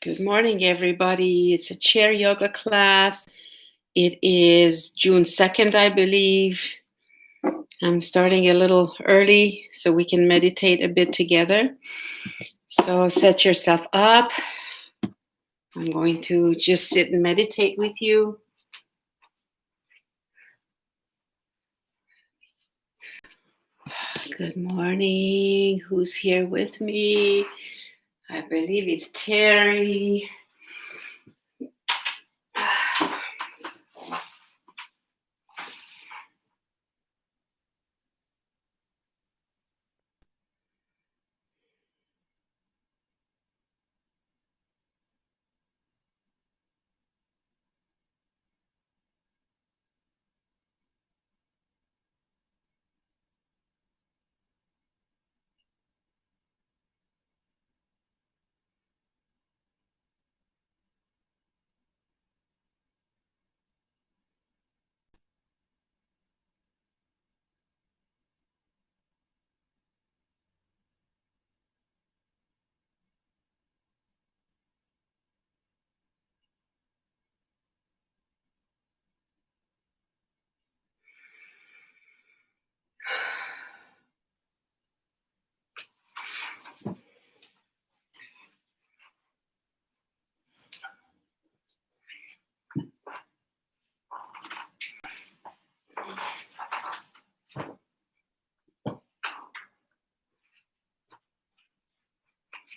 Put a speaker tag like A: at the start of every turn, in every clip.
A: Good morning, everybody. It's a chair yoga class. It is June 2nd, I believe. I'm starting a little early so we can meditate a bit together. So set yourself up. I'm going to just sit and meditate with you. Good morning. Who's here with me? I believe it's Terry.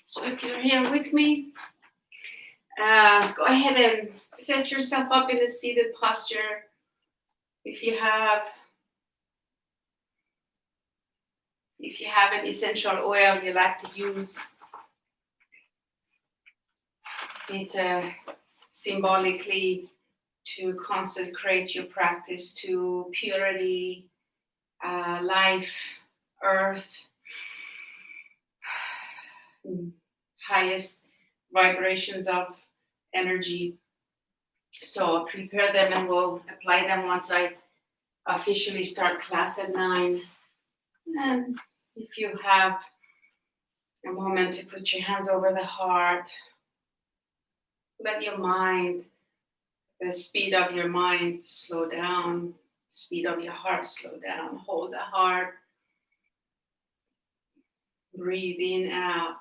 A: So if you're here with me, go ahead and set yourself up in a seated posture. If you have an essential oil you like to use, it's symbolically to consecrate your practice to purity, life, earth, highest vibrations of energy. So prepare them and we'll apply them once I officially start class at 9. And if you have a moment to put your hands over the heart, let your mind, the speed of your mind slow down, speed of your heart slow down. Hold the heart, breathe in, out.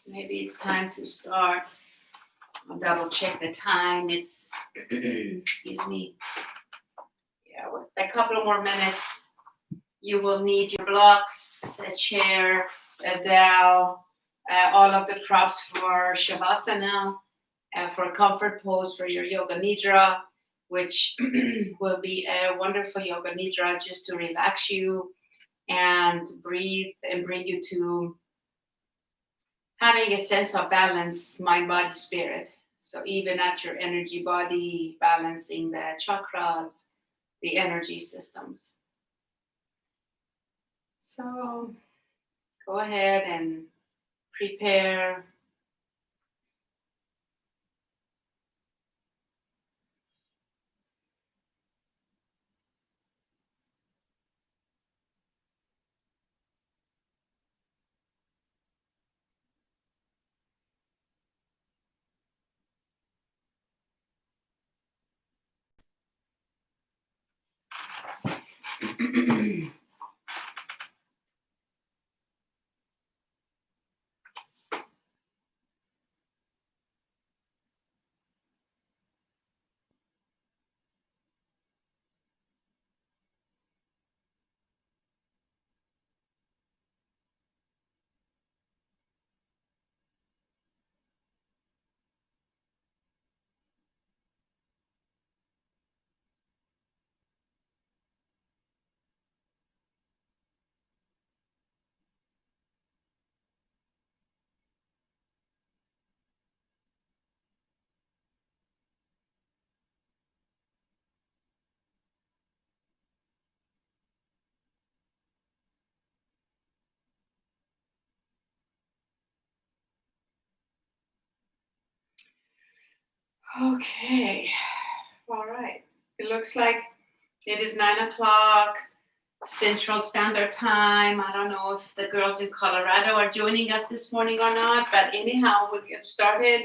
A: Maybe it's time to start. I'll double check the time. It's, excuse me, with a couple more minutes. You will need your blocks, a chair, a dowel, all of the props for Shavasana, for a comfort pose for your Yoga Nidra, which will be a wonderful Yoga Nidra just to relax you and breathe and bring you to having a sense of balance, mind, body, spirit. So even at your energy body, balancing the chakras, the energy systems. So go ahead and prepare. Okay. All right. It looks like it is 9 o'clock Central Standard Time. I don't know if the girls in Colorado are joining us this morning or not, but anyhow, we'll get started.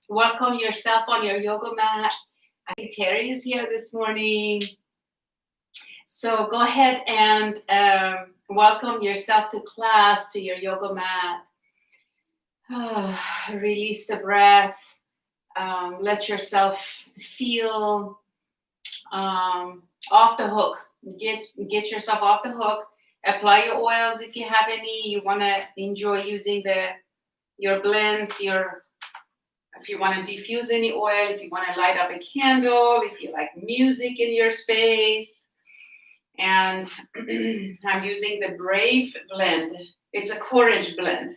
A: Welcome yourself on your yoga mat. I think Terry is here this morning. So go ahead and welcome yourself to class, to your yoga mat. Release the breath. Let yourself feel off the hook. Get yourself off the hook. Apply your oils if you have any. You want to enjoy using your blends. If you want to diffuse any oil, if you want to light up a candle, if you like music in your space. And I'm using the Brave blend. It's a courage blend.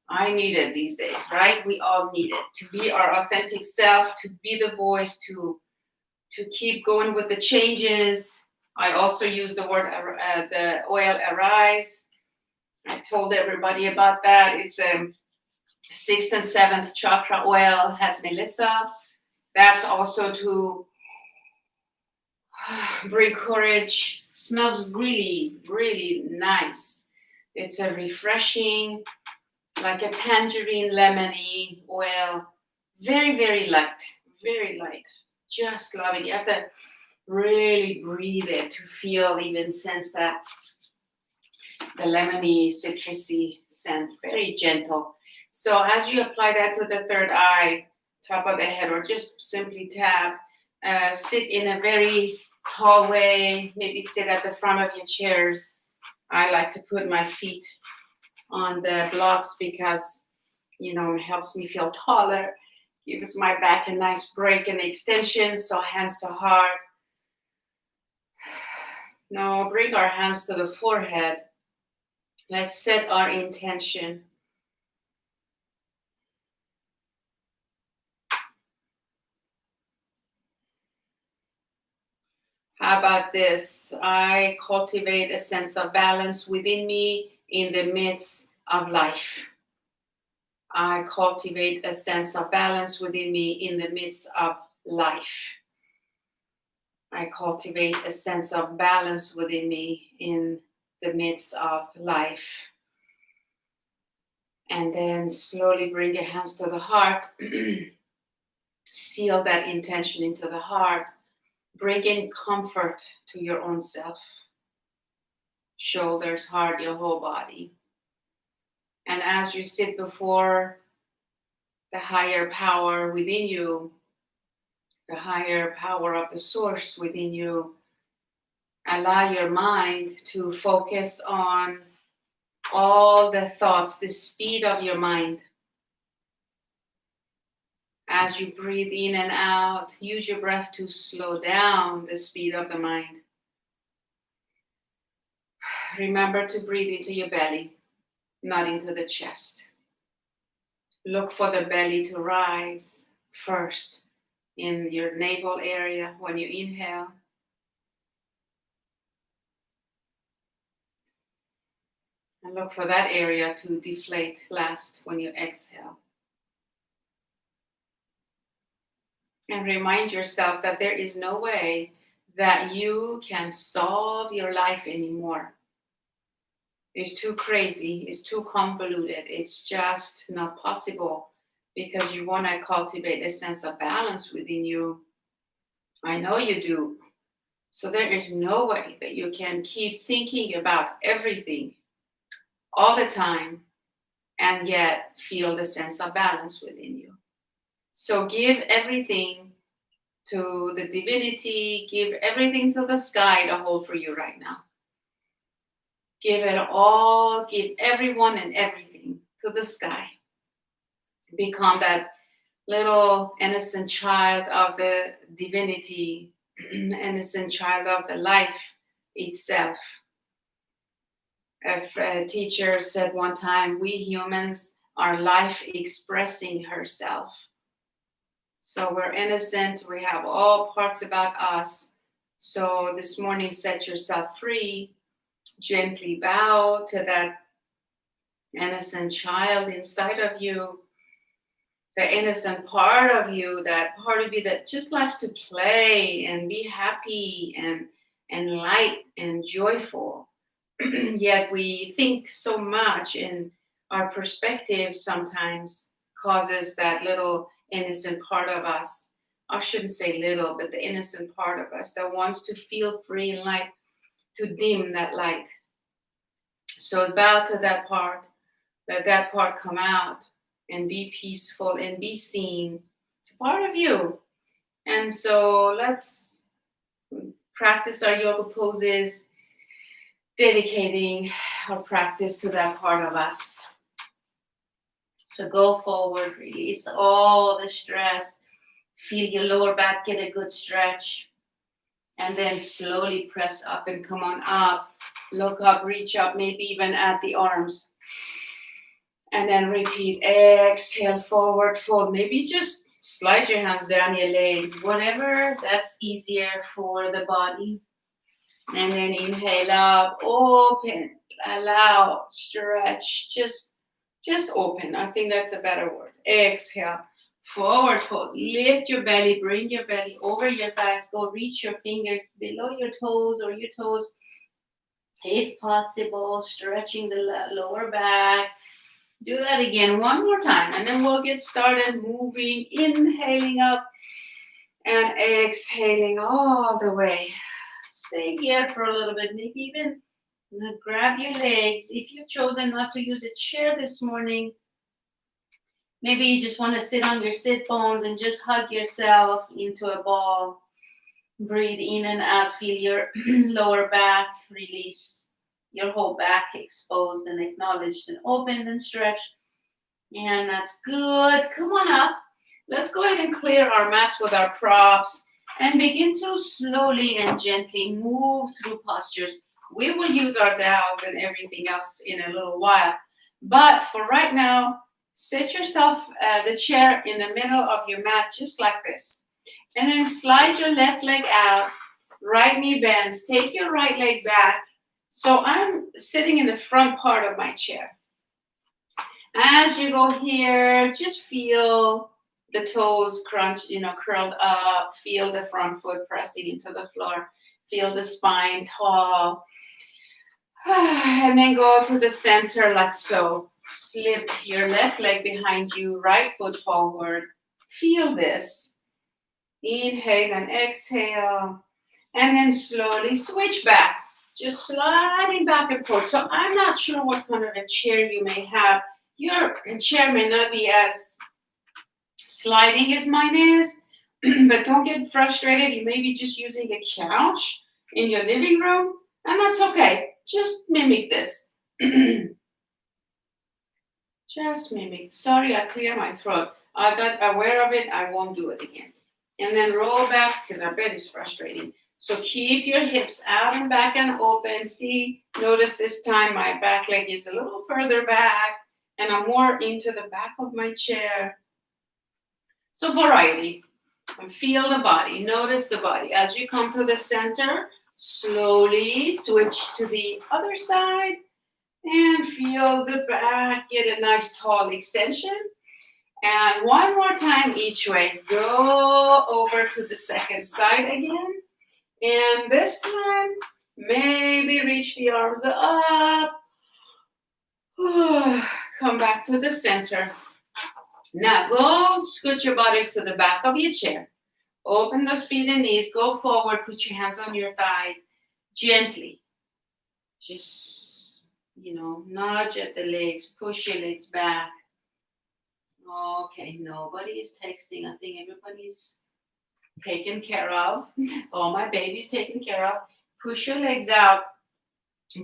A: I need it these days, right? We all need it to be our authentic self, to be the voice, to keep going with the changes. I also use the oil Arise. I told everybody about that. It's a 6th and 7th chakra oil, has Melissa. That's also to bring courage. Smells really, really nice. It's a refreshing, like a tangerine lemony oil. Very, very light. Very light. Just love it. You have to really breathe it to feel, even sense that the lemony, citrusy scent. Very gentle. So as you apply that to the third eye, top of the head, or just simply tap, sit in a very tall way. Maybe sit at the front of your chairs. I like to put my feet on the blocks because, it helps me feel taller. Gives my back a nice break and extension. So hands to heart. Now bring our hands to the forehead. Let's set our intention. How about this? I cultivate a sense of balance within me in the midst of life. I cultivate a sense of balance within me in the midst of life. I cultivate a sense of balance within me in the midst of life. And then slowly bring your hands to the heart. Seal that intention into the heart. Bring in comfort to your own self. Shoulders, heart, your whole body. And as you sit before the higher power within you, the higher power of the source within you, allow your mind to focus on all the thoughts, the speed of your mind. As you breathe in and out, use your breath to slow down the speed of the mind. Remember to breathe into your belly, not into the chest. Look for the belly to rise first in your navel area when you inhale. And look for that area to deflate last when you exhale. And remind yourself that there is no way that you can solve your life anymore. It's too crazy. It's too convoluted. It's just not possible because you want to cultivate a sense of balance within you. I know you do. So there is no way that you can keep thinking about everything all the time and yet feel the sense of balance within you. So give everything to the divinity, give everything to the sky to hold for you right now. Give it all, give everyone and everything to the sky. Become that little innocent child of the divinity, innocent child of the life itself. A teacher said one time, we humans are life expressing herself. So we're innocent, we have all parts about us. So this morning, set yourself free. Gently bow to that innocent child inside of you the innocent part of you, that part of you that just likes to play and be happy and light and joyful. Yet we think so much, and our perspective sometimes causes that little innocent part of us. I shouldn't say little, but the innocent part of us that wants to feel free and light, to dim that light. So bow to that part, let that part come out and be peaceful and be seen. It's part of you. And so let's practice our yoga poses, dedicating our practice to that part of us. So go forward, release all the stress. Feel your lower back get a good stretch. And then slowly press up and come on up. Look up, reach up, maybe even at the arms. And then repeat, exhale, forward fold. Maybe just slide your hands down your legs, whatever that's easier for the body. And then inhale up, open, allow, stretch, just open. I think that's a better word. Exhale, forward fold. Lift your belly, bring your belly over your thighs. Go reach your fingers below your toes or your toes. If possible, stretching the lower back. Do that again one more time, and then we'll get started moving, inhaling up and exhaling all the way. Stay here for a little bit, maybe even grab your legs. If you've chosen not to use a chair this morning, maybe you just want to sit on your sit bones and just hug yourself into a ball. Breathe in and out, feel your lower back release. Your whole back exposed and acknowledged and opened and stretched. And that's good. Come on up. Let's go ahead and clear our mats with our props and begin to slowly and gently move through postures. We will use our dowels and everything else in a little while. But for right now, sit yourself, the chair in the middle of your mat, just like this. And then slide your left leg out, right knee bends. Take your right leg back. So I'm sitting in the front part of my chair. As you go here, just feel the toes curled up. Feel the front foot pressing into the floor. Feel the spine tall. And then go to the center like so. Slip your left leg behind you, right foot forward. Feel this. Inhale and exhale. And then slowly switch back. Just sliding back and forth. So I'm not sure what kind of a chair you may have. Your chair may not be as sliding as mine is, but don't get frustrated. You may be just using a couch in your living room, and that's okay. Just mimic this. Just mimic. Sorry, I cleared my throat. I got aware of it. I won't do it again. And then roll back, because I bet it's frustrating. So keep your hips out and back and open. See, notice this time my back leg is a little further back and I'm more into the back of my chair. So variety. And feel the body. Notice the body. As you come to the center, slowly switch to the other side and feel the back. Get a nice tall extension. And one more time each way. Go over to the second side again. And this time, maybe reach the arms up. Come back to the center. Now go scoot your bodies to the back of your chair. Open those feet and knees. Go forward. Put your hands on your thighs. Gently. Just, nudge at the legs. Push your legs back. Okay, nobody is texting. I think everybody's taken care of. All my babies taken care of. Push your legs out.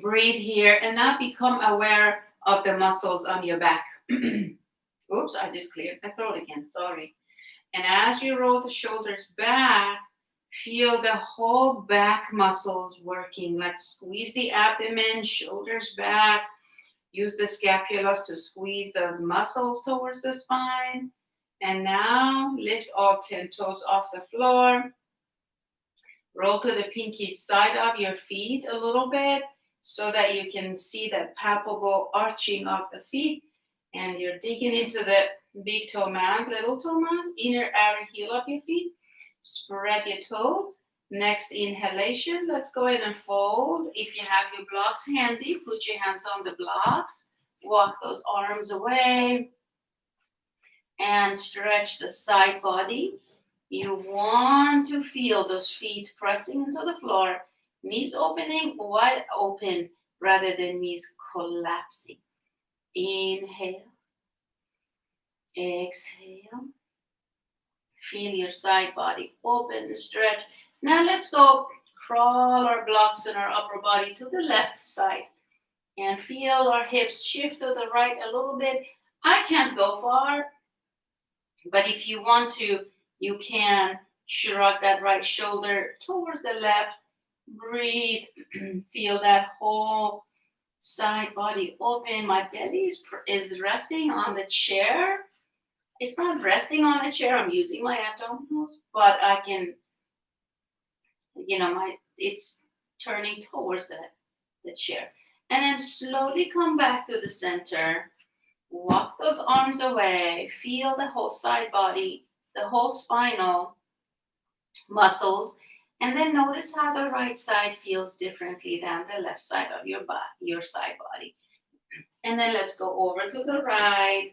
A: Breathe here and now become aware of the muscles on your back. Oops, I just cleared my throat again. Sorry. And as you roll the shoulders back, feel the whole back muscles working. Let's squeeze the abdomen, shoulders back. Use the scapulas to squeeze those muscles towards the spine. And now lift all 10 toes off the floor. Roll to the pinky side of your feet a little bit so that you can see that palpable arching of the feet. And you're digging into the big toe mound, little toe mound, inner outer heel of your feet. Spread your toes. Next inhalation, let's go ahead and fold. If you have your blocks handy, put your hands on the blocks. Walk those arms away and stretch the side body. You want to feel those feet pressing into the floor, knees opening wide open rather than knees collapsing. Inhale, exhale. Feel your side body open and stretch. Now let's go crawl our blocks in our upper body to the left side and feel our hips shift to the right a little bit. I can't go far, but if you want to, you can shrug that right shoulder towards the left. Breathe. Feel that whole side body open. My belly is resting on the chair. It's not resting on the chair. I'm using my abdominals, but I can, it's turning towards the chair. And then slowly come back to the center. Walk those arms away. Feel the whole side body, the whole spinal muscles. And then notice how the right side feels differently than the left side of your side body. And then let's go over to the right.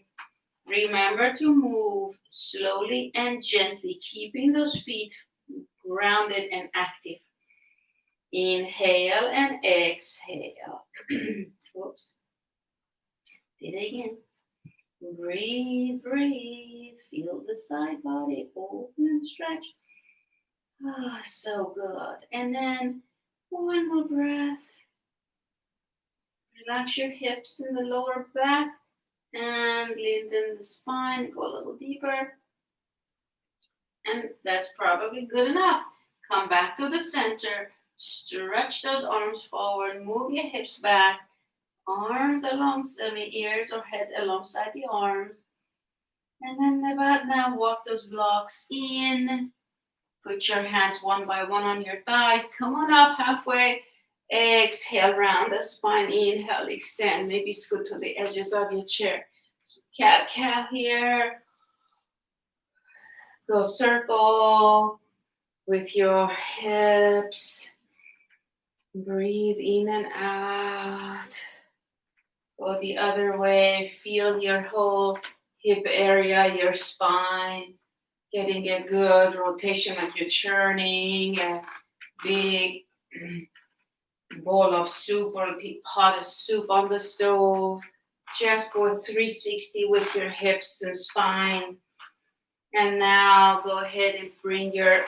A: Remember to move slowly and gently, keeping those feet grounded and active. Inhale and exhale. Whoops. Did it again. Breathe, breathe. Feel the side body open and stretch. Ah, so good. And then one more breath. Relax your hips in the lower back and lengthen the spine. Go a little deeper. And that's probably good enough. Come back to the center. Stretch those arms forward. Move your hips back. Arms alongside ears or head alongside the arms. And then about now, walk those blocks in. Put your hands one by one on your thighs. Come on up halfway. Exhale, round the spine. Inhale, extend. Maybe scoot to the edges of your chair. So cat-cow here. Go circle with your hips. Breathe in and out. Go the other way. Feel your whole hip area, your spine. Getting a good rotation like you're churning a big bowl of soup or a big pot of soup on the stove. Just go 360 with your hips and spine. And now go ahead and bring your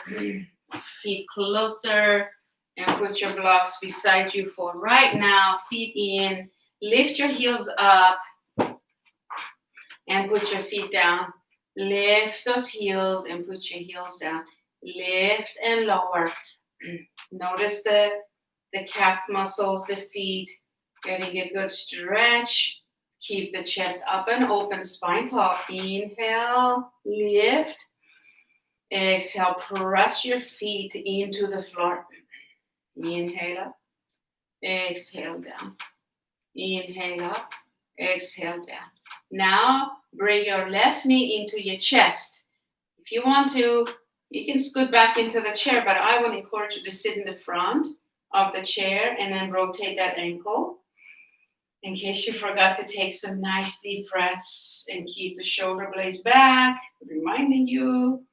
A: feet closer and put your blocks beside you for right now. Feet in. Lift your heels up and put your feet down. Lift those heels and put your heels down. Lift and lower. Notice the calf muscles, the feet, getting a good stretch. Keep the chest up and open, spine tall. Inhale, lift. Exhale, press your feet into the floor. Inhale up, exhale down. Inhale up, exhale down. Now, bring your left knee into your chest. If you want to, you can scoot back into the chair, but I would encourage you to sit in the front of the chair and then rotate that ankle. In case you forgot to take some nice deep breaths and keep the shoulder blades back, reminding you,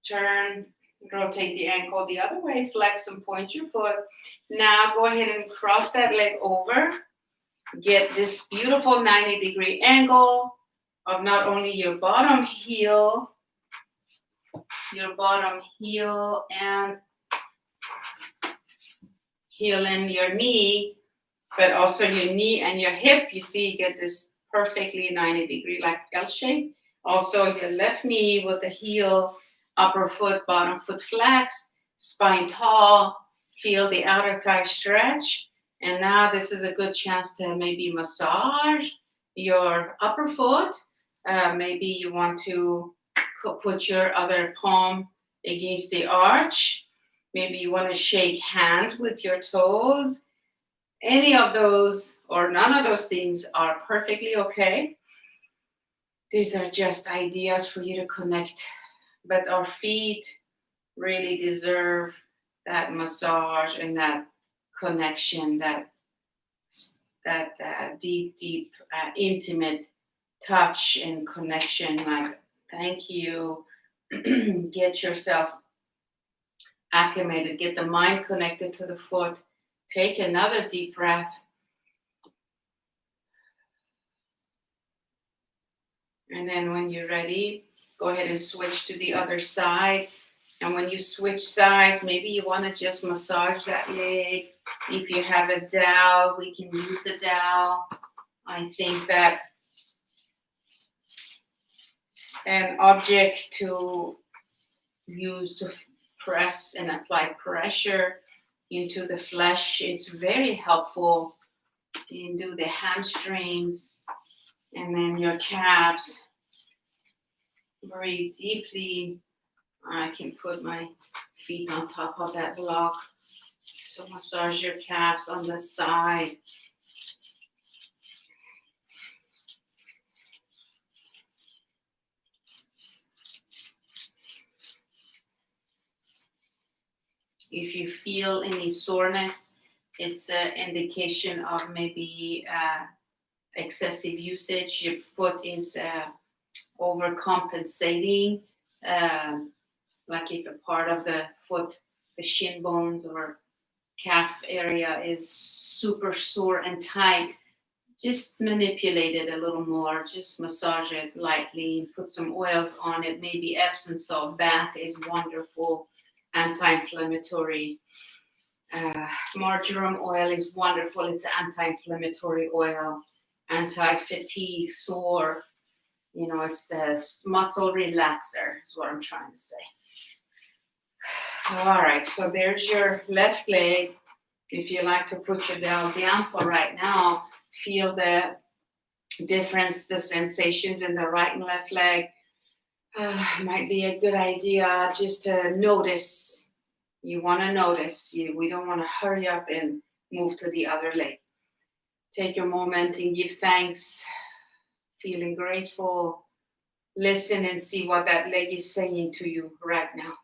A: turn, rotate the ankle the other way, flex and point your foot. Now go ahead and cross that leg over. Get this beautiful 90-degree angle of not only your bottom heel and heel and your knee, but also your knee and your hip. You see, you get this perfectly 90-degree like L shape. Also your left knee with the heel, upper foot, bottom foot flex, spine tall. Feel the outer thigh stretch. And now this is a good chance to maybe massage your upper foot. Maybe you want to put your other palm against the arch. Maybe you want to shake hands with your toes. Any of those or none of those things are perfectly okay. These are just ideas for you to connect. But our feet really deserve that massage and that connection, that deep, intimate touch and connection. Like, thank you. Get yourself acclimated. Get the mind connected to the foot. Take another deep breath. And then when you're ready, go ahead and switch to the other side. And when you switch sides, maybe you want to just massage that leg. If you have a dowel, we can use the dowel. I think that an object to use to press and apply pressure into the flesh, it's very helpful. You can do the hamstrings and then your calves. Breathe deeply. I can put my feet on top of that block. So massage your calves on the side. If you feel any soreness, it's an indication of maybe excessive usage. Your foot is overcompensating. Like if a part of the foot, the shin bones or calf area is super sore and tight, just manipulate it a little more. Just massage it lightly. Put some oils on it. Maybe Epsom salt bath is wonderful, anti-inflammatory. Marjoram oil is wonderful. It's an anti-inflammatory oil, anti-fatigue, sore. You know, it's a muscle relaxer is what I'm trying to say. All right, so there's your left leg. If you like to put your dowel down for right now, feel the difference, the sensations in the right and left leg. Might be a good idea just to notice. You want to notice. We don't want to hurry up and move to the other leg. Take a moment and give thanks, feeling grateful. Listen and see what that leg is saying to you right now.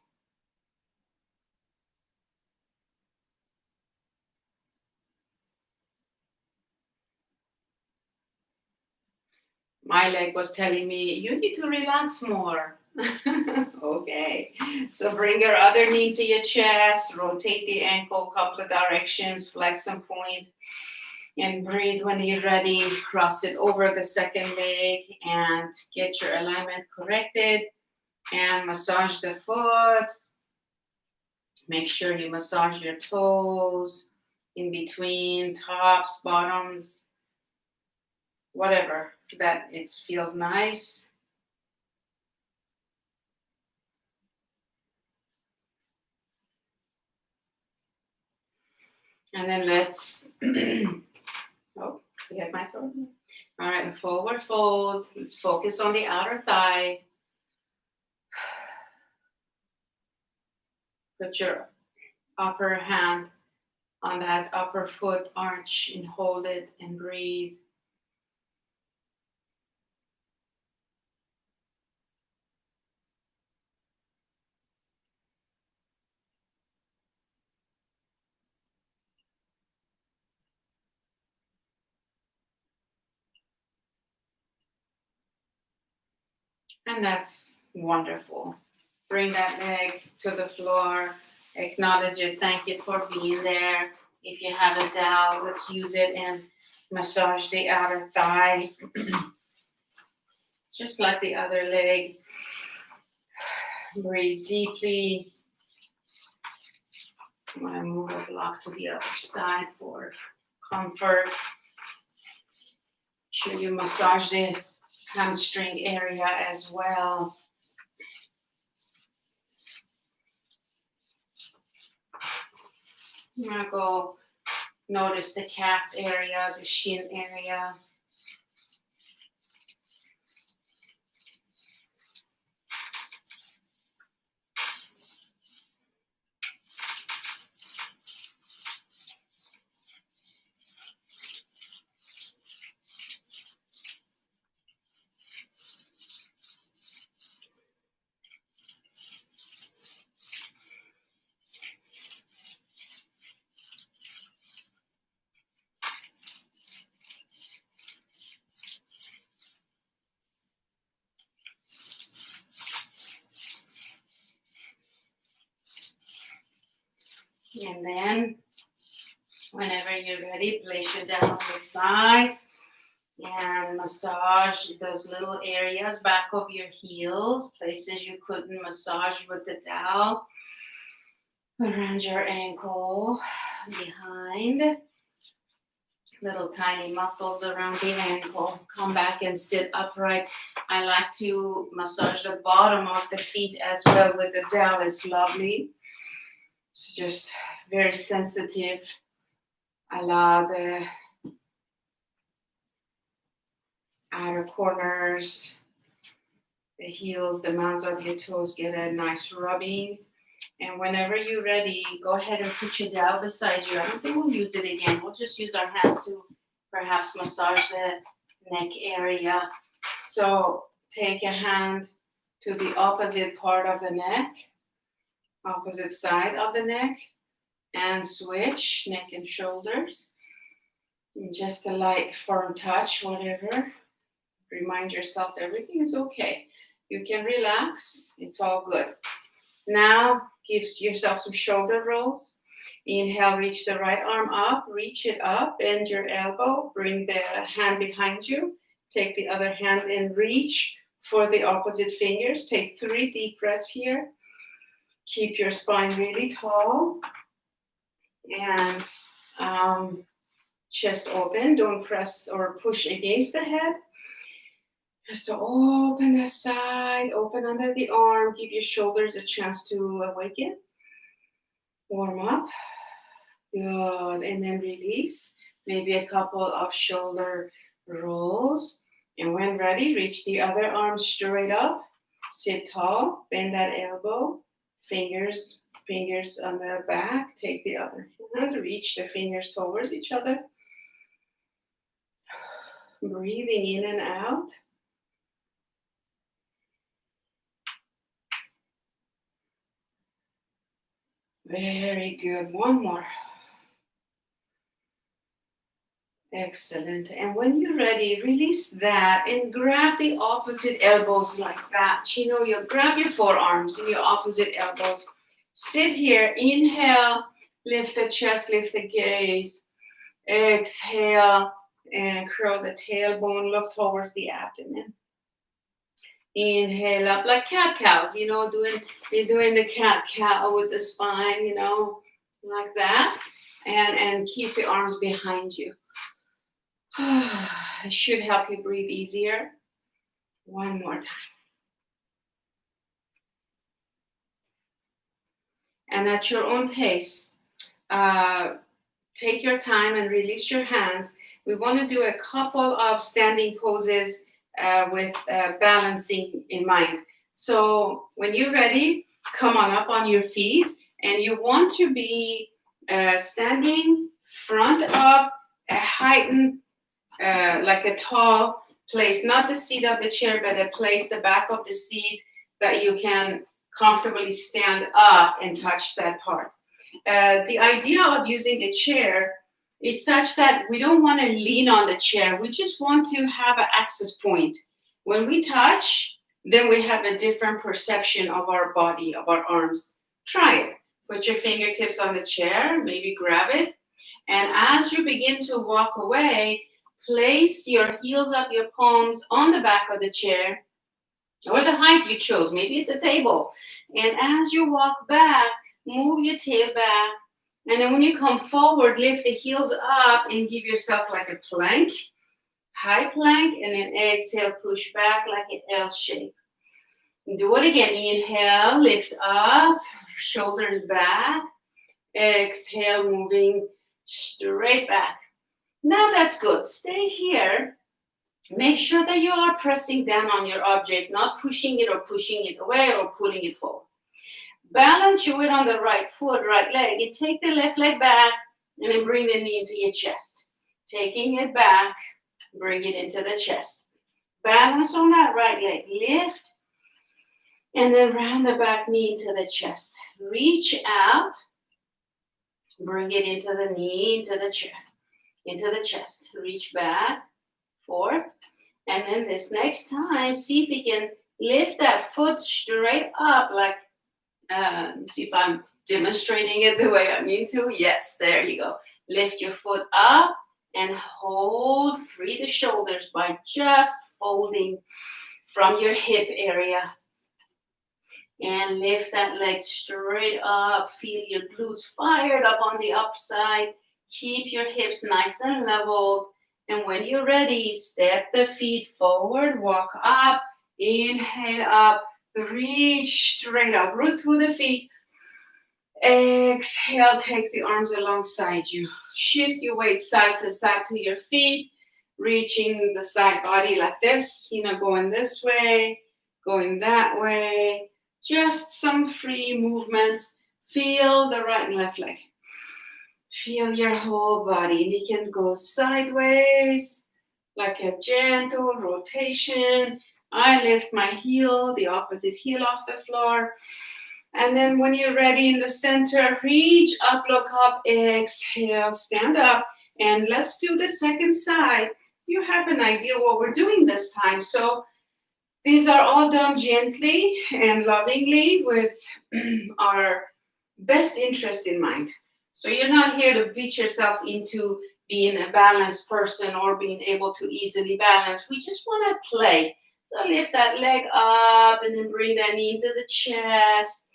A: My leg was telling me, you need to relax more. Okay. So bring your other knee to your chest, rotate the ankle a couple of directions, flex and point, and breathe when you're ready. Cross it over the second leg and get your alignment corrected and massage the foot. Make sure you massage your toes in between, tops, bottoms, whatever, that it feels nice. And then let's, oh, forget my throat. All right, forward fold. Let's focus on the outer thigh. Put your upper hand on that upper foot arch and hold it and breathe. And that's wonderful. Bring that leg to the floor. Acknowledge it. Thank it for being there. If you have a dowel, let's use it and massage the outer thigh. Just like the other leg. Breathe deeply. I'm going to move a block to the other side for comfort. Should you massage the hamstring area as well. I'm going to go notice the calf area, the shin area. And then, whenever you're ready, place you down on the side and massage those little areas back of your heels, places you couldn't massage with the dowel, around your ankle, behind, little tiny muscles around the ankle. Come back and sit upright. I like to massage the bottom of the feet as well with the dowel. It's lovely. It's just very sensitive. Allow the outer corners, the heels, the mounds of your toes get a nice rubbing. And whenever you're ready, go ahead and put your dowel beside you. I don't think we'll use it again. We'll just use our hands to perhaps massage the neck area. So take a hand to the opposite part of the neck, opposite side of the neck, and switch neck and shoulders. And just a light, firm touch, whatever. Remind yourself everything is okay. You can relax. It's all good. Now, give yourself some shoulder rolls. Inhale, reach the right arm up, reach it up, bend your elbow, bring the hand behind you. Take the other hand and reach for the opposite fingers. Take 3 deep breaths here. Keep your spine really tall. And chest open. Don't press or push against the head. Just to open the side, open under the arm, give your shoulders a chance to awaken. Warm up. Good. And then release. Maybe a couple of shoulder rolls. And when ready, reach the other arm straight up. Sit tall. Bend that elbow. Fingers on the back. Take the other hand. Reach the fingers towards each other. Breathing in and out. Very good. One more. Excellent. And when you're ready, release that and grab the opposite elbows like that. You grab your forearms and your opposite elbows. Sit here. Inhale. Lift the chest, lift the gaze. Exhale and curl the tailbone. Look towards the abdomen. Inhale up like cat cows, you're doing the cat cow with the spine, like that. And keep the arms behind you. It should help you breathe easier. One more time. And at your own pace, take your time and release your hands. We want to do a couple of standing poses with balancing in mind. So when you're ready, come on up on your feet, and you want to be standing front of a heightened, like a tall place, not the seat of the chair, but a place, the back of the seat, that you can comfortably stand up and touch that part. The idea of using a chair is such that we don't want to lean on the chair. We just want to have an access point. When we touch, then we have a different perception of our body, of our arms. Try it. Put your fingertips on the chair, maybe grab it. And as you begin to walk away, place your heels of your palms on the back of the chair, or the height you chose. Maybe it's a table. And as you walk back, move your tail back. And then when you come forward, lift the heels up and give yourself like a plank, high plank, and then exhale, push back like an L shape. Do it again. Inhale, lift up, shoulders back. Exhale, moving straight back. Now that's good. Stay here. Make sure that you are pressing down on your object, not pushing it or pushing it away or pulling it forward. Balance your weight on the right foot, right leg, and take the left leg back, and then bring the knee into your chest. Taking it back, bring it into the chest. Balance on that right leg. Lift, and then round the back knee into the chest. Reach out, bring it into the knee, into the chest. Reach back, forth, and then this next time, see if you can lift that foot straight up, like see if I'm demonstrating it the way I'm into. Yes, there you go. Lift your foot up and hold. Free the shoulders by just folding from your hip area. And lift that leg straight up. Feel your glutes fired up on the upside. Keep your hips nice and level. And when you're ready, step the feet forward, walk up, inhale up, reach straight up, root through the feet. Exhale, take the arms alongside you. Shift your weight side to your feet, reaching the side body like this, going this way, going that way. Just some free movements. Feel the right and left leg. Feel your whole body. And you can go sideways, like a gentle rotation. I lift my heel, the opposite heel off the floor. And then when you're ready in the center, reach up, look up, exhale, stand up. And let's do the second side. You have an idea what we're doing this time. So these are all done gently and lovingly with our best interest in mind. So you're not here to beat yourself into being a balanced person or being able to easily balance. We just want to play. So lift that leg up and then bring that knee into the chest.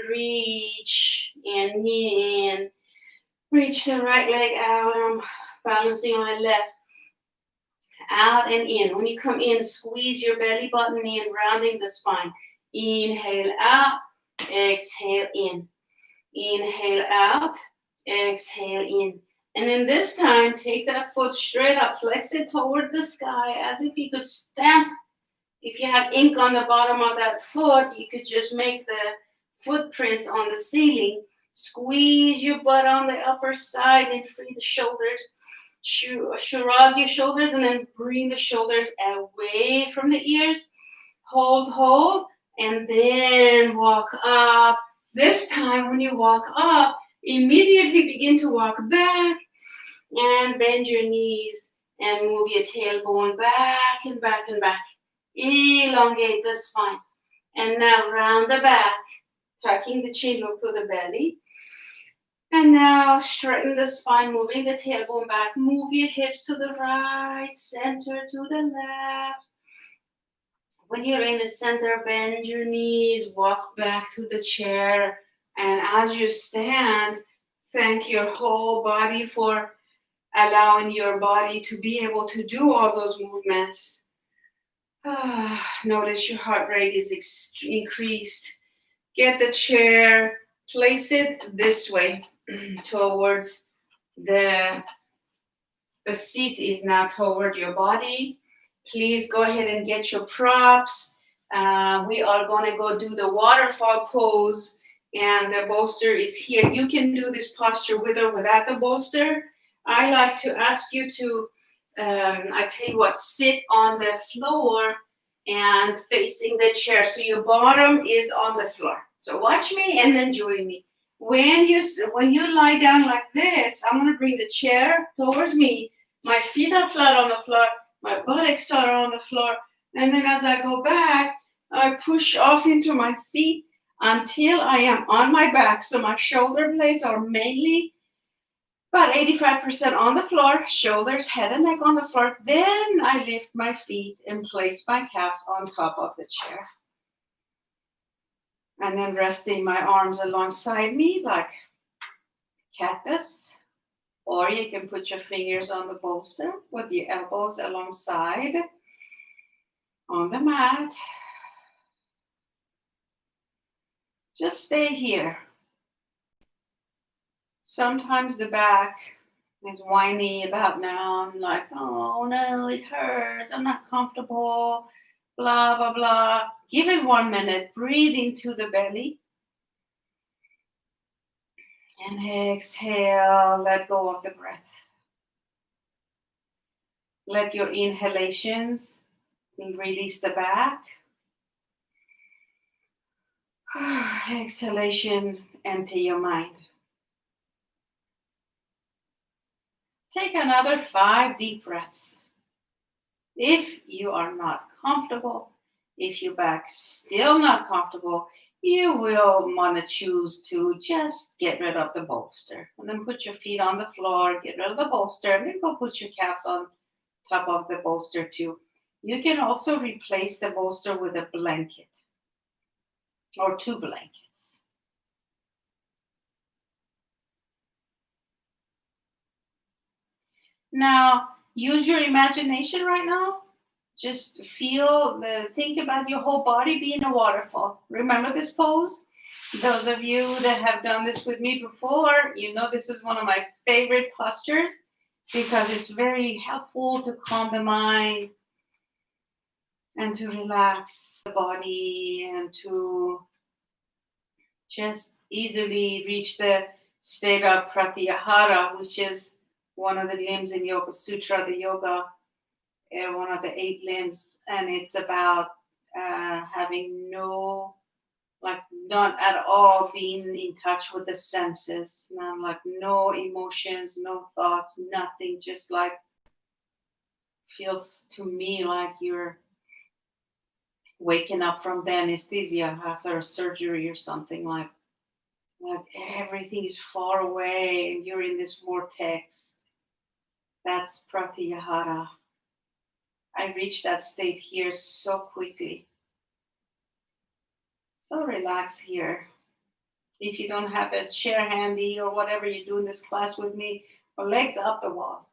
A: Reach and in. Reach the right leg out. I'm balancing on my left. Out and in. When you come in, squeeze your belly button in, rounding the spine. Inhale out, exhale in. Inhale out, exhale in. And then this time, take that foot straight up, flex it towards the sky as if you could stamp. If you have ink on the bottom of that foot, you could just make the footprints on the ceiling. Squeeze your butt on the upper side and free the shoulders. Shrug your shoulders and then bring the shoulders away from the ears. Hold, and then walk up. This time when you walk up, immediately begin to walk back and bend your knees and move your tailbone back and back and back. Elongate the spine. And now round the back, tucking the chin, look through the belly. And now straighten the spine, moving the tailbone back. Move your hips to the right, center to the left. When you're in the center, bend your knees, walk back to the chair. And as you stand, thank your whole body for allowing your body to be able to do all those movements. Notice your heart rate is increased. Get the chair, place it this way towards the seat is now toward your body. Please go ahead and get your props. We are going to go do the waterfall pose, and the bolster is here. You can do this posture with or without the bolster. I like to ask you to, I tell you what, sit on the floor and facing the chair. So your bottom is on the floor. So watch me and then join me. When you lie down like this, I'm going to bring the chair towards me. My feet are flat on the floor. My buttocks are on the floor. And then as I go back, I push off into my feet until I am on my back. So my shoulder blades are mainly about 85% on the floor, shoulders, head and neck on the floor. Then I lift my feet and place my calves on top of the chair. And then resting my arms alongside me like cactus. Or you can put your fingers on the bolster with your elbows alongside on the mat. Just stay here. Sometimes the back is whiny about now. I'm like, oh no, it hurts. I'm not comfortable. Blah, blah, blah. Give it 1 minute. Breathe into the belly. And exhale. Let go of the breath. Let your inhalations release the back. Exhalation, empty your mind. Take another 5 deep breaths. If you are not comfortable, if your back's still not comfortable, you will want to choose to just get rid of the bolster. And then put your feet on the floor, get rid of the bolster, and then go put your calves on top of the bolster too. You can also replace the bolster with a blanket or two blankets. Now, use your imagination right now. Just think about your whole body being a waterfall. Remember this pose? Those of you that have done this with me before, you know this is one of my favorite postures because it's very helpful to calm the mind and to relax the body and to just easily reach the state of pratyahara, which is one of the limbs in Yoga Sutra, the yoga, one of the 8 limbs. And it's about having not at all being in touch with the senses, no emotions, no thoughts, nothing, just like feels to me like you're waking up from the anesthesia after a surgery or something, like everything is far away and you're in this vortex. That's pratyahara. I reached that state here so quickly. So relax here. If you don't have a chair handy or whatever you do in this class with me, or legs up the wall.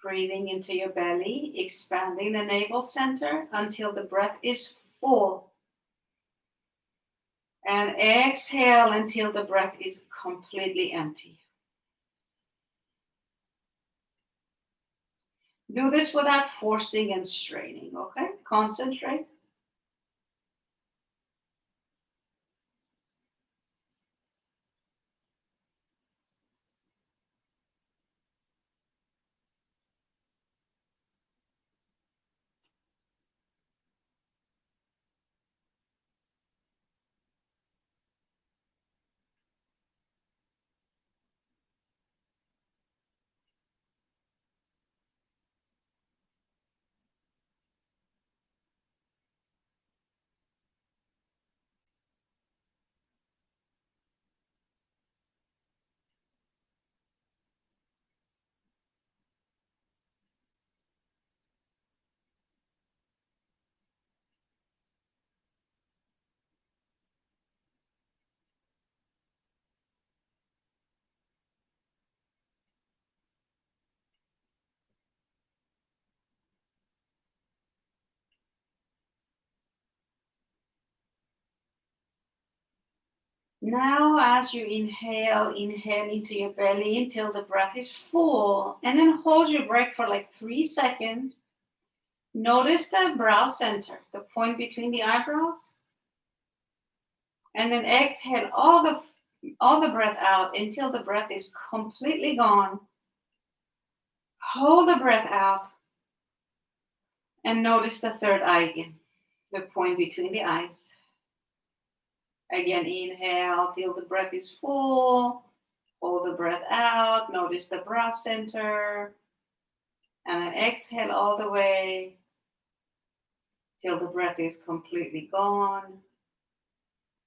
A: Breathing into your belly, expanding the navel center until the breath is full. And exhale until the breath is completely empty. Do this without forcing and straining, okay? Concentrate. Now, as you inhale into your belly until the breath is full, and then hold your breath for like 3 seconds. Notice the brow center, the point between the eyebrows. And then exhale all the breath out until the breath is completely gone. Hold the breath out and notice the third eye again, the point between the eyes. Again, inhale till the breath is full. Hold the breath out. Notice the brow center. And then exhale all the way till the breath is completely gone.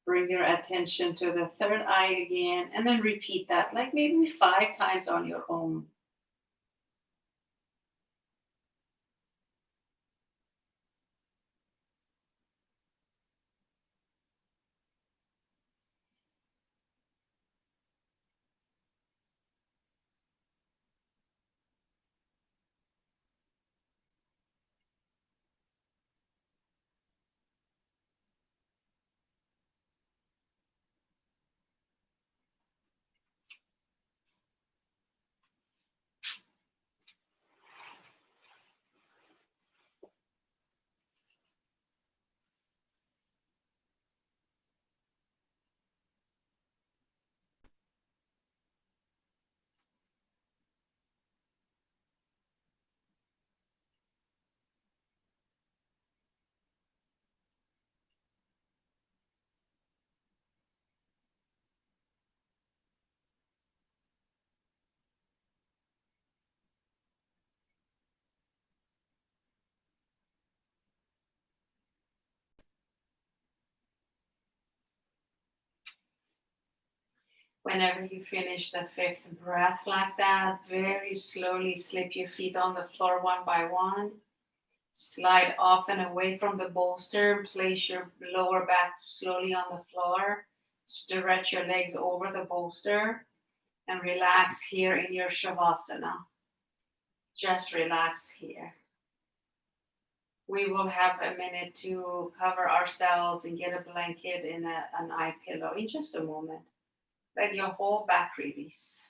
A: Bring your attention to the third eye again. And then repeat that like maybe 5 times on your own. Whenever you finish the 5th breath like that, very slowly slip your feet on the floor one by one. Slide off and away from the bolster. Place your lower back slowly on the floor. Stretch your legs over the bolster and relax here in your Shavasana. Just relax here. We will have a minute to cover ourselves and get a blanket and an eye pillow in just a moment. Let your whole back release.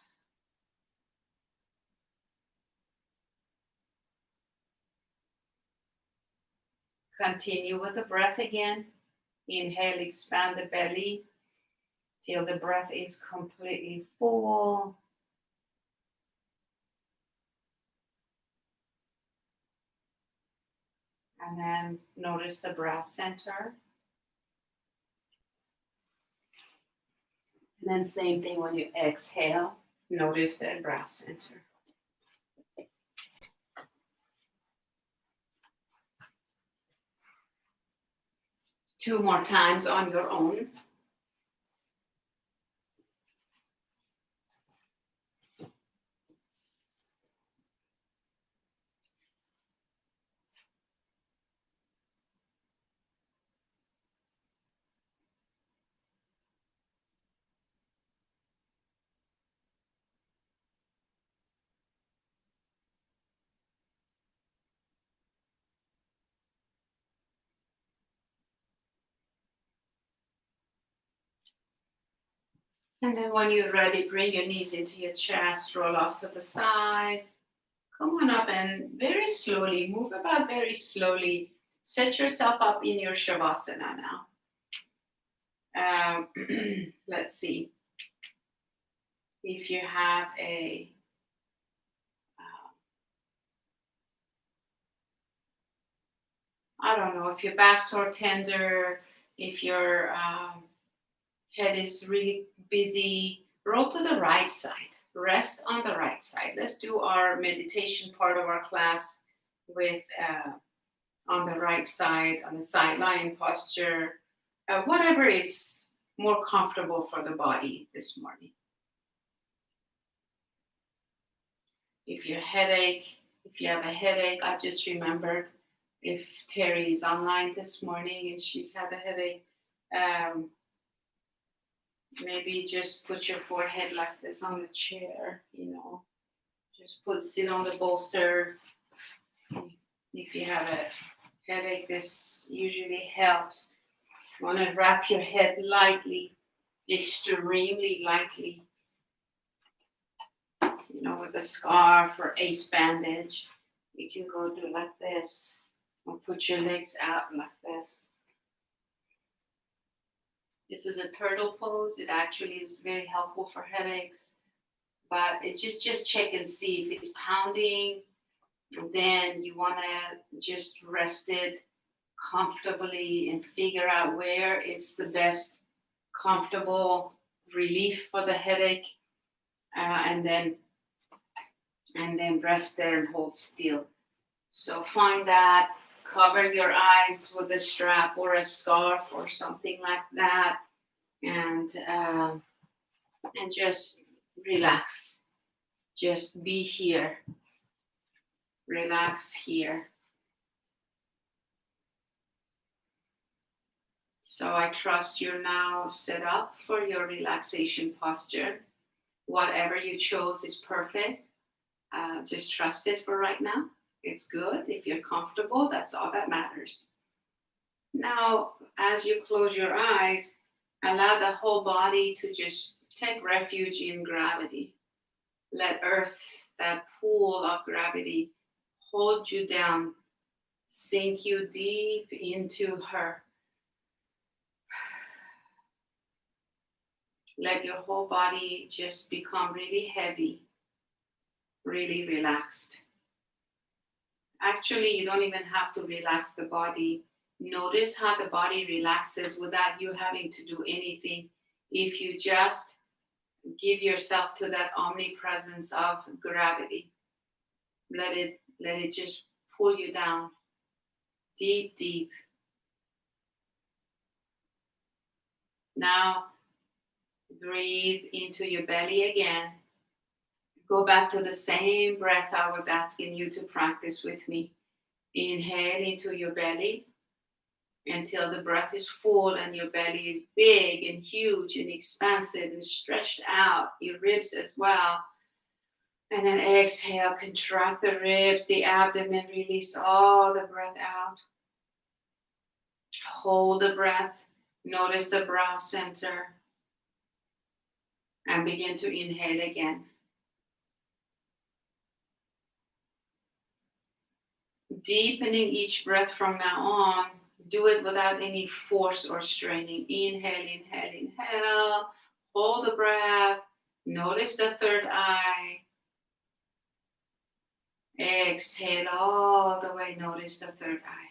A: Continue with the breath again. Inhale, expand the belly till the breath is completely full. And then notice the brow center. And then same thing when you exhale, notice the brow center. Two more times on your own. And then when you're ready, bring your knees into your chest, roll off to the side. Come on up and very slowly, move about very slowly. Set yourself up in your Shavasana now. Let's see. If you have I don't know, if your back's are tender, if your head is really busy, roll to the right side. Rest on the right side. Let's do our meditation part of our class with on the right side, on the side lying posture, whatever is more comfortable for the body this morning. If you have a headache, I just remembered if Terry is online this morning and she's had a headache, maybe just put your forehead like this on the chair, just sit on the bolster. If you have a headache, this usually helps. You want to wrap your head lightly, extremely lightly, with a scarf or ace bandage. You can go do like this or put your legs out like this. This is a turtle pose. It actually is very helpful for headaches, but it just check and see if it's pounding. Then you want to just rest it comfortably and figure out where is the best comfortable relief for the headache, and then rest there and hold still. So find that. Cover your eyes with a strap or a scarf or something like that, and just relax. Just be here. Relax here. So I trust you're now set up for your relaxation posture. Whatever you chose is perfect. Just trust it for right now. It's good. If you're comfortable, that's all that matters. Now, as you close your eyes, allow the whole body to just take refuge in gravity. Let Earth, that pool of gravity, hold you down, sink you deep into her. Let your whole body just become really heavy, really relaxed. Actually, you don't even have to relax the body. Notice how the body relaxes without you having to do anything. If you just give yourself to that omnipresence of gravity, let it just pull you down deep, deep. Now, Breathe into your belly again. Go back to the same breath I was asking you to practice with me. Inhale into your belly until the breath is full and your belly is big and huge and expansive and stretched out, your ribs as well. And then exhale, contract the ribs, the abdomen, release all the breath out. Hold the breath, notice the brow center, and begin to inhale again. Deepening each breath from now on. Do it without any force or straining. Inhale, inhale, inhale. Hold the breath. Notice the third eye. Exhale all the way. Notice the third eye.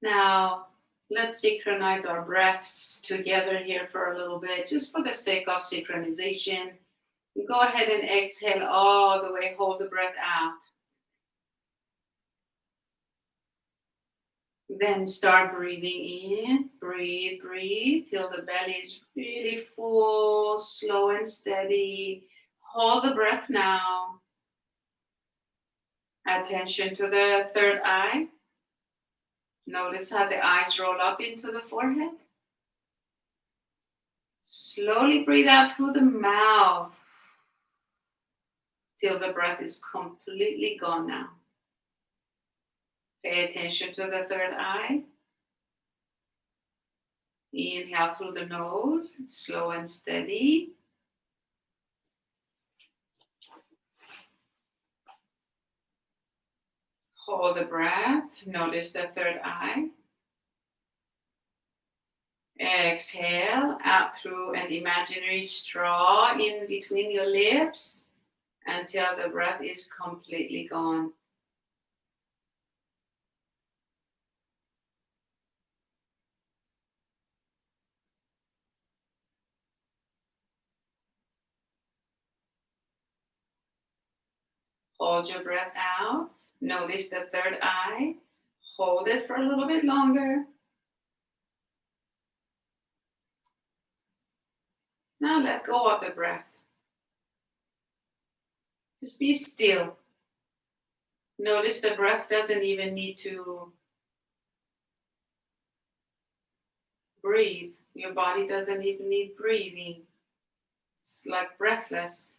A: Now, let's synchronize our breaths together here for a little bit, just for the sake of synchronization. Go ahead and exhale all the way. Hold the breath out. Then start breathing in. Breathe, breathe till the belly is really full, slow and steady. Hold the breath now. Attention to the third eye. Notice how the eyes roll up into the forehead. Slowly breathe out through the mouth till the breath is completely gone now. Pay attention to the third eye. Inhale through the nose, slow and steady. Hold the breath. Notice the third eye. Exhale out through an imaginary straw in between your lips until the breath is completely gone. Hold your breath out. Notice the third eye. Hold it for a little bit longer. Now let go of the breath. Just be still. Notice the breath doesn't even need to breathe. Your body doesn't even need breathing. It's like breathless.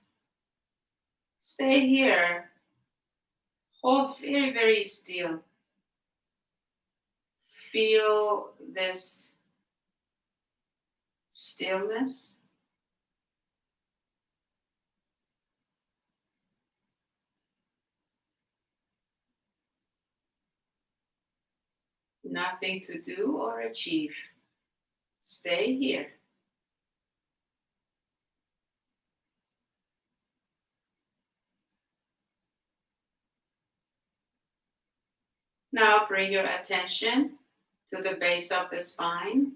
A: Stay here. Hold very, very still. Feel this stillness. Nothing to do or achieve. Stay here. Now bring your attention to the base of the spine,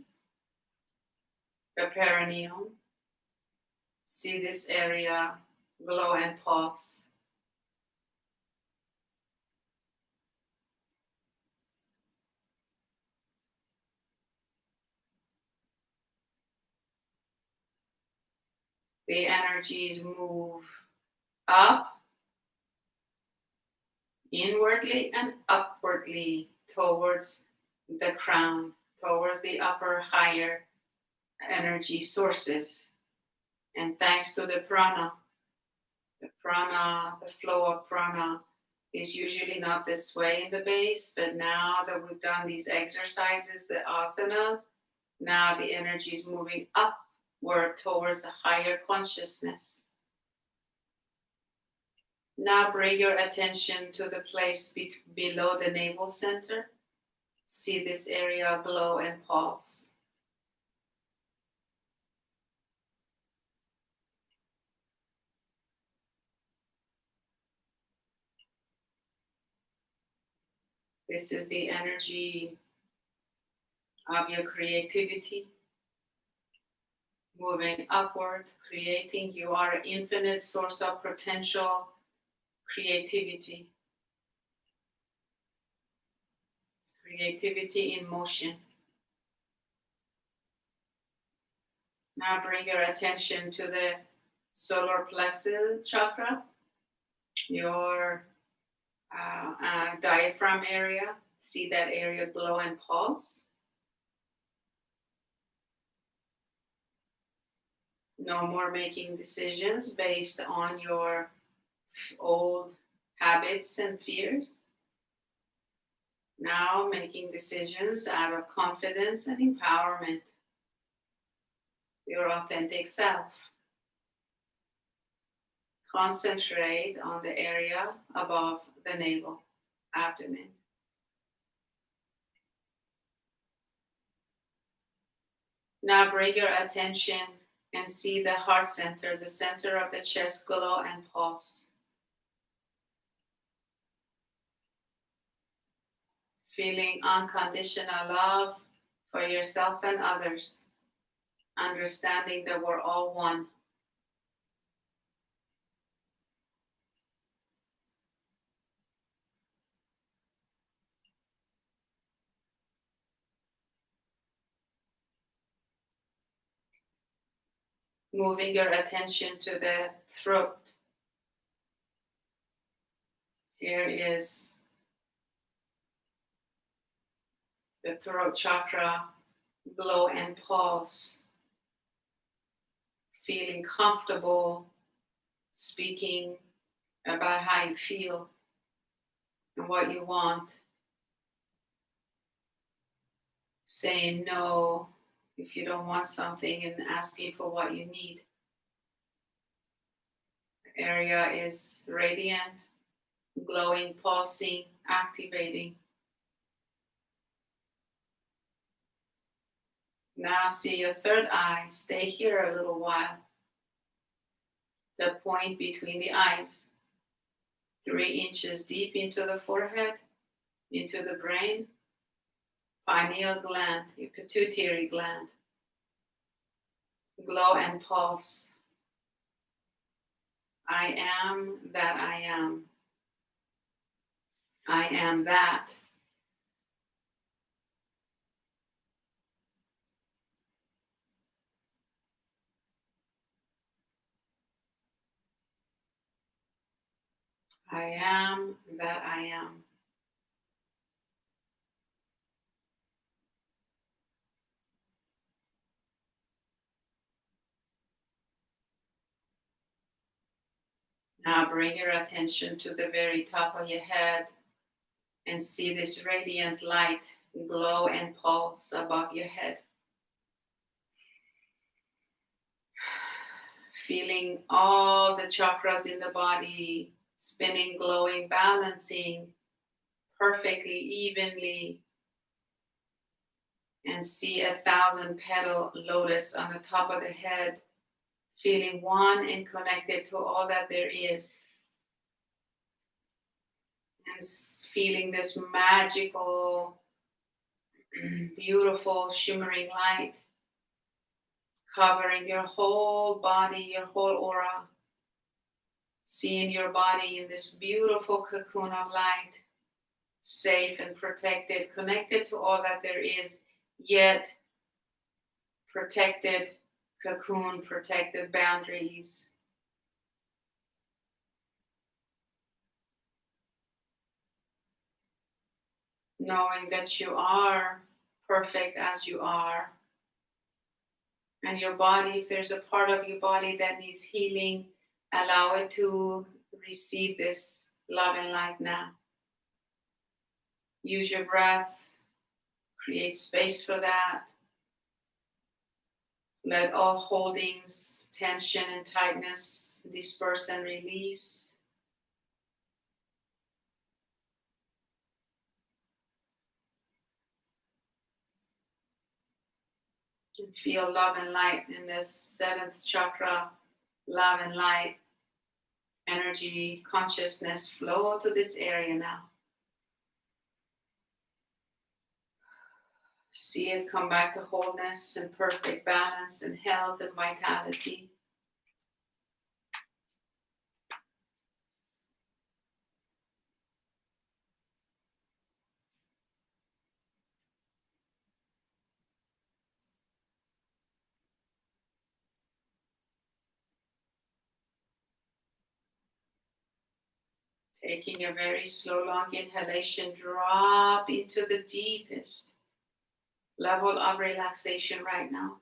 A: the perineum. See this area glow and pulse. The energies move up, inwardly and upwardly towards the crown, towards the upper, higher energy sources. And thanks to the prana, the flow of prana is usually not this way in the base, but now that we've done these exercises, the asanas, now the energy is moving upward towards the higher consciousness. Now bring your attention to the place below the navel center. See this area glow and pulse. This is the energy of your creativity. Moving upward, creating. You are an infinite source of potential creativity. Creativity in motion. Now bring your attention to the solar plexus chakra, your diaphragm area. See that area glow and pulse. No more making decisions based on your old habits and fears. Now making decisions out of confidence and empowerment. Your authentic self. Concentrate on the area above the navel, abdomen. Now bring your attention and see the heart center, the center of the chest glow and pulse. Feeling unconditional love for yourself and others. Understanding that we're all one. Moving your attention to the throat. Here is the throat chakra, glow and pulse. Feeling comfortable speaking about how you feel and what you want. Saying no if you don't want something and asking for what you need. The area is radiant, glowing, pulsing, activating. Now see your third eye. Stay here a little while. The point between the eyes. 3 inches deep into the forehead, into the brain. Pineal gland, your pituitary gland. Glow and pulse. I am that I am. I am that. I am that I am. Now bring your attention to the very top of your head and see this radiant light glow and pulse above your head. Feeling all the chakras in the body spinning, glowing, balancing perfectly, evenly. And see 1,000-petal lotus on the top of the head. Feeling one and connected to all that there is. And feeling this magical, beautiful, shimmering light covering your whole body, your whole aura. Seeing your body in this beautiful cocoon of light, safe and protected, connected to all that there is, yet protected cocoon, protected boundaries. Knowing that you are perfect as you are. And your body, if there's a part of your body that needs healing, allow it to receive this love and light now. Use your breath, create space for that. Let all holdings, tension, and tightness disperse and release. You feel love and light in the seventh chakra. Love and light, energy, consciousness flow to this area now. See it come back to wholeness and perfect balance and health and vitality. Taking a very slow, long inhalation, drop into the deepest level of relaxation right now.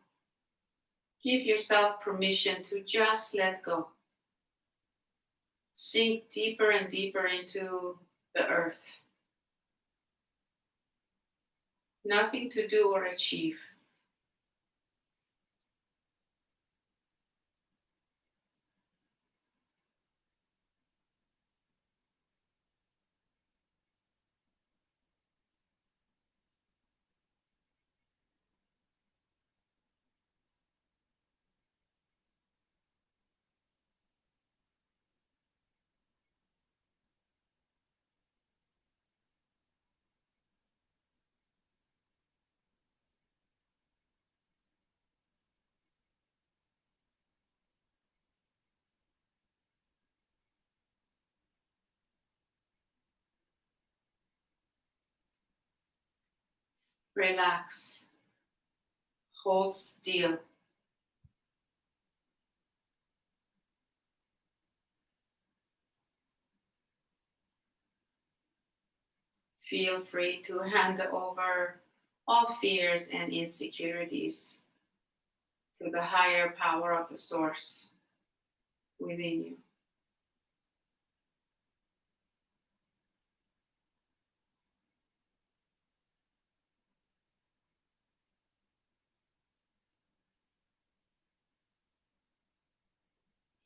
A: Give yourself permission to just let go. Sink deeper and deeper into the earth. Nothing to do or achieve. Relax. Hold still. Feel free to hand over all fears and insecurities to the higher power of the source within you.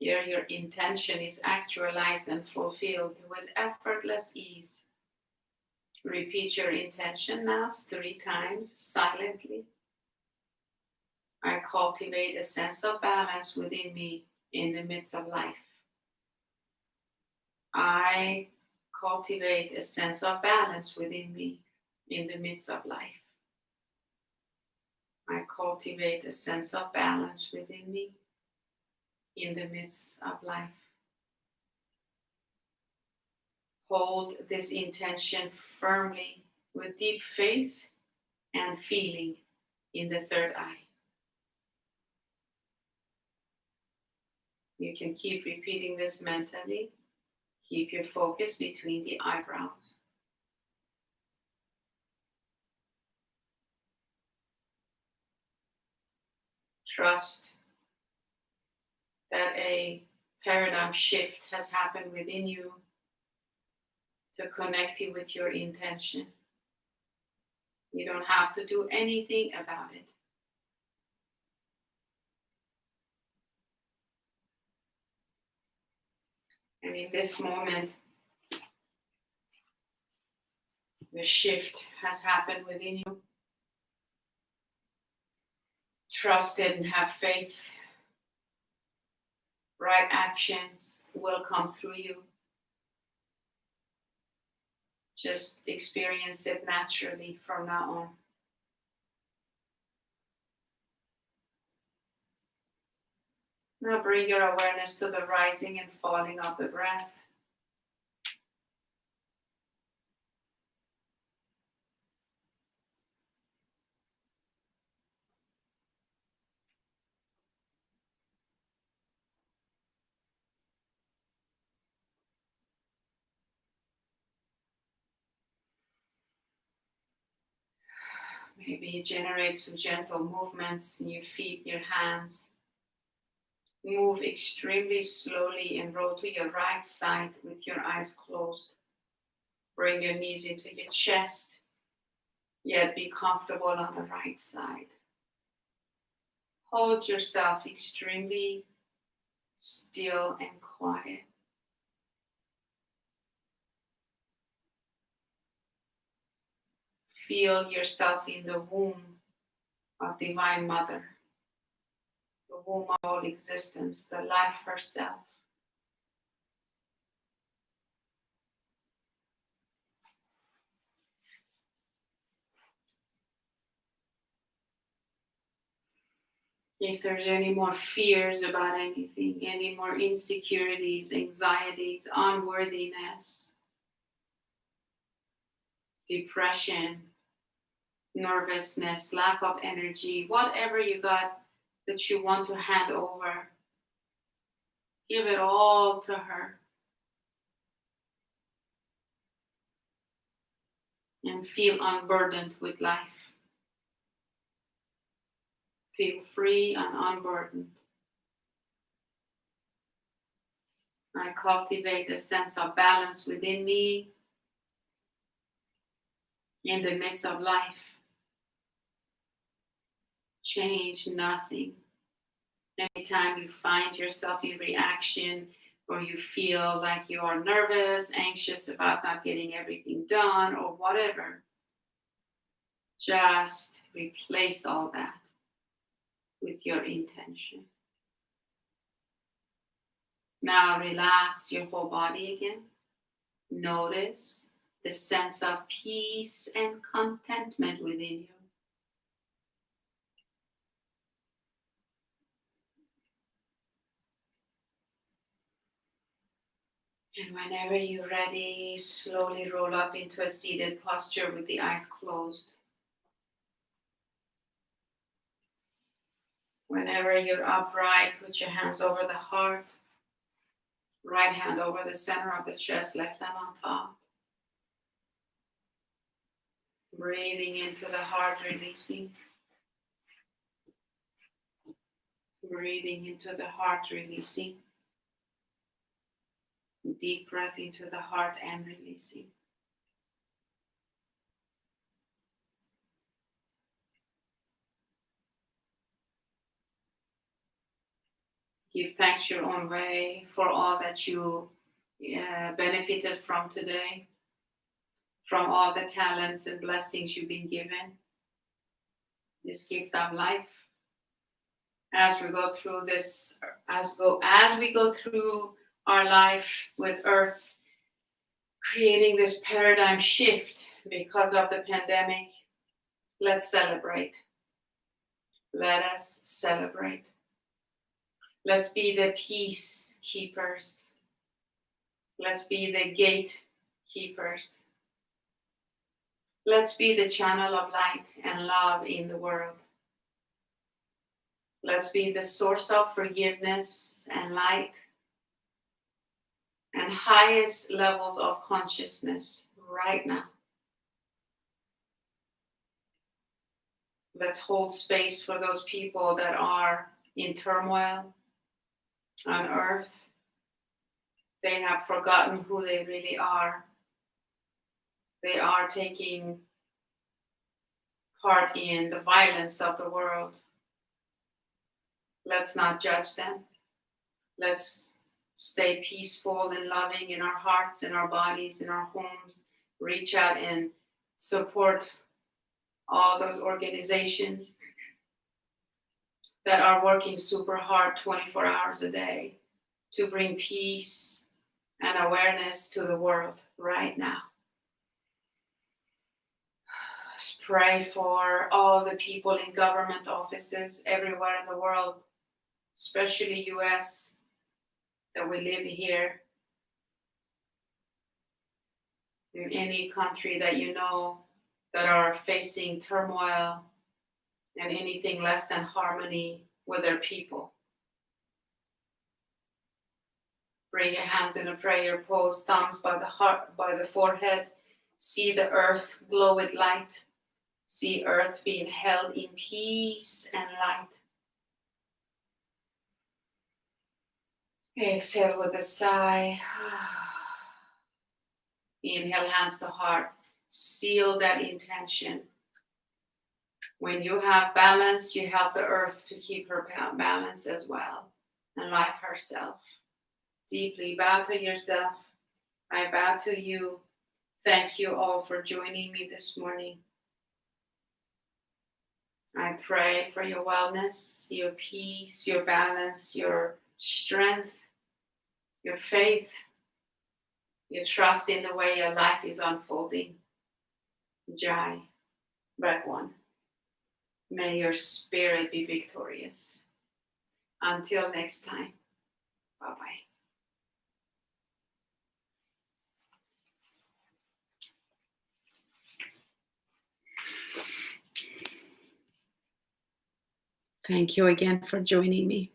A: Here, your intention is actualized and fulfilled with effortless ease. Repeat your intention now 3 times silently. I cultivate a sense of balance within me in the midst of life. I cultivate a sense of balance within me in the midst of life. I cultivate a sense of balance within me in the midst of life. Hold this intention firmly with deep faith and feeling in the third eye. You can keep repeating this mentally. Keep your focus between the eyebrows. Trust that a paradigm shift has happened within you to connect you with your intention. You don't have to do anything about it. And in this moment, the shift has happened within you. Trust it and have faith. Right actions will come through you. Just experience it naturally from now on. Now bring your awareness to the rising and falling of the breath. Maybe generate some gentle movements in your feet, your hands. Move extremely slowly and roll to your right side with your eyes closed. Bring your knees into your chest, yet be comfortable on the right side. Hold yourself extremely still and quiet. Feel yourself in the womb of Divine Mother, the womb of all existence, the life herself. If there's any more fears about anything, any more insecurities, anxieties, unworthiness, depression, nervousness, lack of energy, whatever you got that you want to hand over, give it all to her. And feel unburdened with life. Feel free and unburdened. I cultivate a sense of balance within me in the midst of life. Change nothing. Anytime you find yourself in reaction or you feel like you are nervous, anxious about not getting everything done or whatever, just replace all that with your intention. Now relax your whole body again. Notice the sense of peace and contentment within you. And whenever you're ready, slowly roll up into a seated posture with the eyes closed. Whenever you're upright, put your hands over the heart. Right hand over the center of the chest, left hand on top. Breathing into the heart, releasing. Breathing into the heart, releasing. Deep breath into the heart and releasing. Give thanks your own way for all that you benefited from today, from all the talents and blessings you've been given, this gift of life. As we go through this, as we go through our life with Earth, creating this paradigm shift because of the pandemic, let's celebrate. Let us celebrate. Let's be the peace keepers. Let's be the gate keepers. Let's be the channel of light and love in the world. Let's be the source of forgiveness and light and highest levels of consciousness right now. Let's hold space for those people that are in turmoil on Earth. They have forgotten who they really are. They are taking part in the violence of the world. Let's not judge them. Let's stay peaceful and loving in our hearts, in our bodies, in our homes. Reach out and support all those organizations that are working super hard 24 hours a day to bring peace and awareness to the world right now. Let's pray for all the people in government offices everywhere in the world, especially US, that we live here. In any country that you know that are facing turmoil and anything less than harmony with their people. Bring your hands in a prayer pose, thumbs by the heart, by the forehead. See the earth glow with light. See earth being held in peace and light. Exhale with a sigh. Inhale, hands to heart. Seal that intention. When you have balance, you help the earth to keep her balance as well, and life herself. Deeply bow to yourself. I bow to you. Thank you all for joining me this morning. I pray for your wellness, your peace, your balance, your strength, your faith, your trust in the way your life is unfolding. Jai, Bhagwan. May your spirit be victorious. Until next time, bye-bye. Thank you again for joining me.